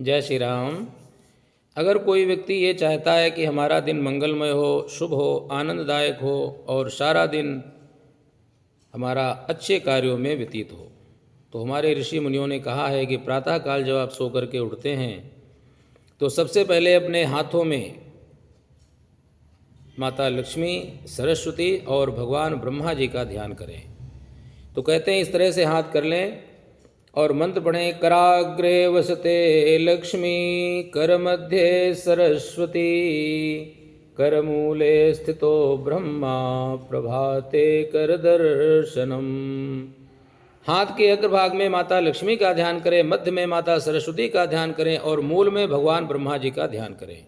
जय श्री राम। अगर कोई व्यक्ति ये चाहता है कि हमारा दिन मंगलमय हो, शुभ हो, आनंददायक हो और सारा दिन हमारा अच्छे कार्यों में व्यतीत हो, तो हमारे ऋषि मुनियों ने कहा है कि प्रातःकाल जब आप सो करके उठते हैं तो सबसे पहले अपने हाथों में माता लक्ष्मी, सरस्वती और भगवान ब्रह्मा जी का ध्यान करें। तो कहते हैं इस तरह से हाथ कर लें और मंत्र पढ़ें। कराग्रे वसते लक्ष्मी, कर मध्य सरस्वती, करमूले स्थितो ब्रह्मा, प्रभाते कर दर्शनम। हाथ के अग्रभाग में माता लक्ष्मी का ध्यान करें, मध्य में माता सरस्वती का ध्यान करें और मूल में भगवान ब्रह्मा जी का ध्यान करें।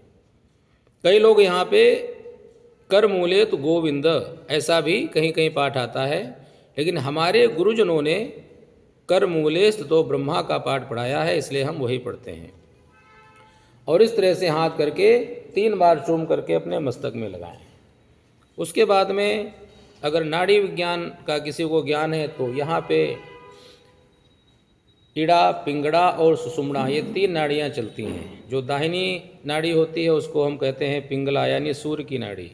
कई लोग यहाँ पे कर मूले तो गोविंद ऐसा भी कहीं कहीं पाठ आता है, लेकिन हमारे गुरुजनों ने कर मूले स्थितो ब्रह्मा का पाठ पढ़ाया है, इसलिए हम वही पढ़ते हैं। और इस तरह से हाथ करके 3 बार चूम करके अपने मस्तक में लगाएं। उसके बाद में अगर नाड़ी विज्ञान का किसी को ज्ञान है तो यहाँ पे इड़ा, पिंगड़ा और सुषुम्ना, ये 3 नाड़ियाँ चलती हैं। जो दाहिनी नाड़ी होती है उसको हम कहते हैं पिंगला यानी सूर्य की नाड़ी,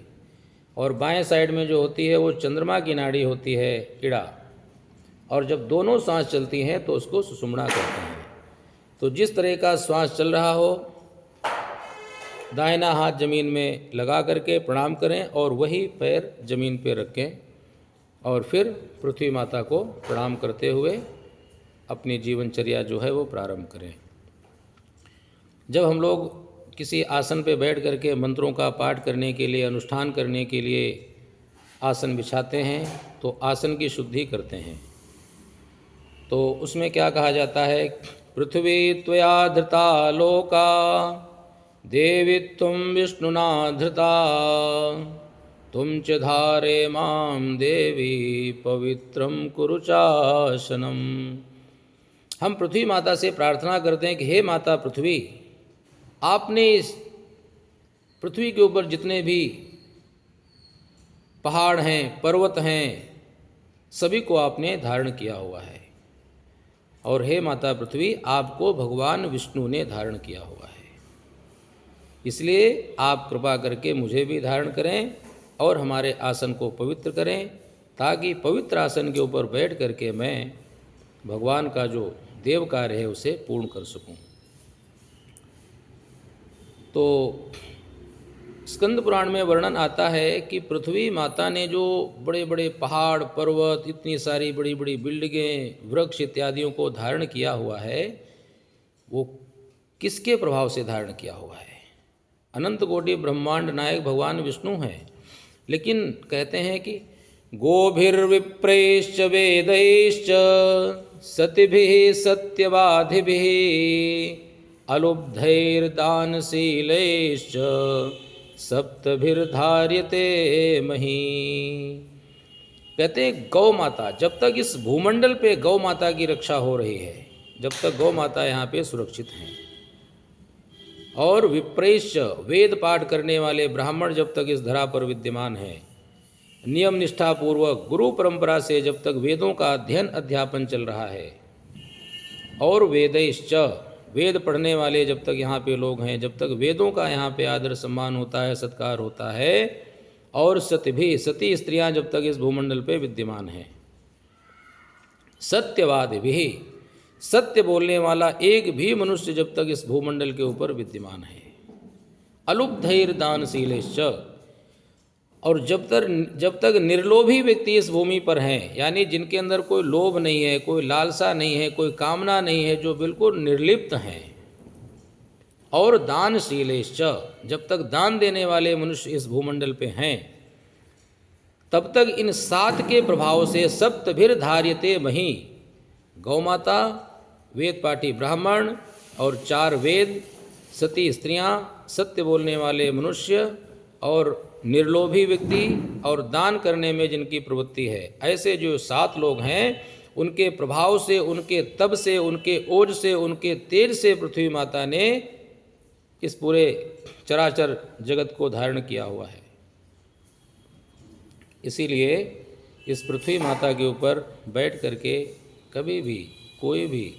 और बाएं साइड में जो होती है वो चंद्रमा की नाड़ी होती है, इड़ा। और जब दोनों सांस चलती हैं तो उसको सुषुम्ना कहते हैं। तो जिस तरह का श्वास चल रहा हो, दाहिना हाथ जमीन में लगा करके प्रणाम करें और वही पैर जमीन पर रखें और फिर पृथ्वी माता को प्रणाम करते हुए अपनी जीवनचर्या जो है वो प्रारंभ करें। जब हम लोग किसी आसन पे बैठ करके मंत्रों का पाठ करने के लिए, अनुष्ठान करने के लिए आसन बिछाते हैं तो आसन की शुद्धि करते हैं। तो उसमें क्या कहा जाता है? पृथ्वी त्वया धृता लोका, देवी तुम विष्णुना धृता, तुम च धारे माम देवी, पवित्रम कुरु चासनम। हम पृथ्वी माता से प्रार्थना करते हैं कि हे माता पृथ्वी, आपने इस पृथ्वी के ऊपर जितने भी पहाड़ हैं, पर्वत हैं, सभी को आपने धारण किया हुआ है। और हे माता पृथ्वी, आपको भगवान विष्णु ने धारण किया हुआ है, इसलिए आप कृपा करके मुझे भी धारण करें और हमारे आसन को पवित्र करें, ताकि पवित्र आसन के ऊपर बैठ करके मैं भगवान का जो देव कार्य है उसे पूर्ण कर सकूं। तो स्कंद पुराण में वर्णन आता है कि पृथ्वी माता ने जो बड़े बड़े पहाड़, पर्वत, इतनी सारी बड़ी बड़ी बिल्डिंगें, वृक्ष इत्यादियों को धारण किया हुआ है, वो किसके प्रभाव से धारण किया हुआ है? अनंत कोटि ब्रह्मांड नायक भगवान विष्णु हैं। लेकिन कहते हैं कि गोभिर्विप्रैश्च वेदैश्च, सतिभिः सत्यवादिभिः, अलुब्धैर्दानशीलैश्च, सप्तभिर्धार्यते मही। कहते हैं गौ माता, जब तक इस भूमंडल पे गौ माता की रक्षा हो रही है, जब तक गौ माता यहाँ पे सुरक्षित हैं, और विप्रैश्च वेद पाठ करने वाले ब्राह्मण जब तक इस धरा पर विद्यमान हैं, नियम निष्ठा पूर्वक गुरु परंपरा से जब तक वेदों का अध्ययन अध्यापन चल रहा है, और वेदैश्च वेद पढ़ने वाले जब तक यहाँ पे लोग हैं, जब तक वेदों का यहाँ पे आदर सम्मान होता है, सत्कार होता है, और सती भी, सती स्त्रियाँ जब तक इस भूमंडल पे विद्यमान हैं, सत्यवाद भी, सत्य बोलने वाला एक भी मनुष्य जब तक इस भूमंडल के ऊपर विद्यमान है, अलुब्धैर दानशीलेश्च, और जब तक निर्लोभी व्यक्ति इस भूमि पर हैं, यानी जिनके अंदर कोई लोभ नहीं है, कोई लालसा नहीं है, कोई कामना नहीं है, जो बिल्कुल निर्लिप्त हैं, और दानशीलेश्च, जब तक दान देने वाले मनुष्य इस भूमंडल पे हैं, तब तक इन 7 के प्रभाव से सप्तभिर्धार्यते मही, गौ माता, वेद पाठी ब्राह्मण और 4 वेद, सती स्त्रियां, सत्य बोलने वाले मनुष्य और निर्लोभी व्यक्ति और दान करने में जिनकी प्रवृत्ति है, ऐसे जो 7 लोग हैं, उनके प्रभाव से, उनके तप से, उनके ओज से, उनके तेज से पृथ्वी माता ने इस पूरे चराचर जगत को धारण किया हुआ है। इसीलिए इस पृथ्वी माता के ऊपर बैठ करके कभी भी कोई भी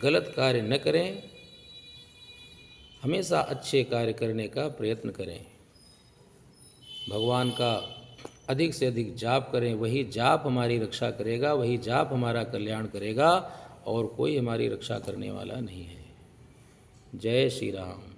गलत कार्य न करें, हमेशा अच्छे कार्य करने का प्रयत्न करें, भगवान का अधिक से अधिक जाप करें। वही जाप हमारी रक्षा करेगा, वही जाप हमारा कल्याण करेगा, और कोई हमारी रक्षा करने वाला नहीं है। जय श्री राम।